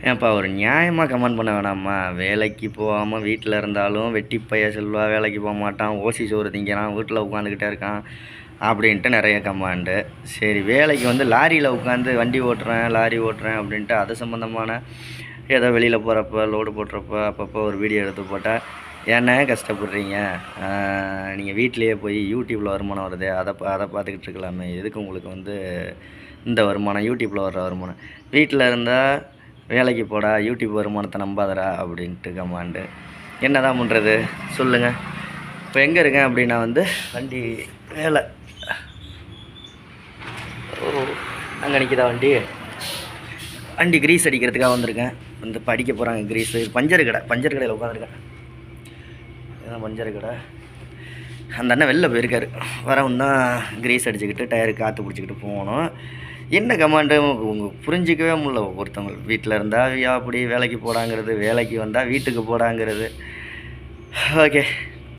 ஏன்ப்பா ஒரு நியாயமாக கமெண்ட் பண்ண வேணாம்மா? வேலைக்கு போகாமல் வீட்டில் இருந்தாலும் வெட்டி பைய செல்வா, வேலைக்கு போக மாட்டான், ஓசி சோறு திங்கிறான், வீட்டில் உட்காந்துக்கிட்டே இருக்கான் அப்படின்ட்டு நிறைய கமெண்டு. சரி, வேலைக்கு வந்து லாரியில் உட்காந்து வண்டி ஓட்டுறேன், லாரி ஓட்டுறேன் அப்படின்ட்டு அது சம்மந்தமான ஏதோ வெளியில் போகிறப்ப லோடு போட்டுறப்ப அப்பப்போ ஒரு வீடியோ எடுத்து போட்டால் ஏன்னா கஷ்டப்படுறீங்க? நீங்கள் வீட்டிலையே போய் யூடியூப்பில் வருமானம் வருது, அதை பார்த்துக்கிட்டு இருக்கலாமே. எதுக்கு உங்களுக்கு வந்து இந்த வருமானம், யூடியூப்பில் வர்ற வருமானம்? வீட்டில் இருந்தால் வேலைக்கு போடா, யூடியூப் வருமானத்தை நம்பாதடா அப்படின்ட்டு கமாண்டு. என்ன தான் பண்ணுறது சொல்லுங்கள்? இப்போ எங்கே இருக்கேன் அப்படின்னா வந்து வண்டி வேலை அங்கே நிற்கிதா வண்டி கிரீஸ் அடிக்கிறதுக்காக வந்திருக்கேன். வந்து படிக்க போகிறாங்க கிரீஸு. பஞ்சர் கடையில் உட்காந்துருக்கேன். இதுதான் பஞ்சர் கடை. அந்த அண்ணன் வெளில போயிருக்காரு. வரவும் தான் கிரீஸ் அடிச்சுக்கிட்டு டயருக்கு காற்று பிடிச்சிக்கிட்டு போகணும். என்ன கமாண்டு உங்கள் புரிஞ்சிக்கவே முடியல. ஒருத்தவங்க வீட்டில் இருந்தால் அப்படி வேலைக்கு போடாங்கிறது, வேலைக்கு வந்தால் வீட்டுக்கு போடாங்கிறது. ஓகே.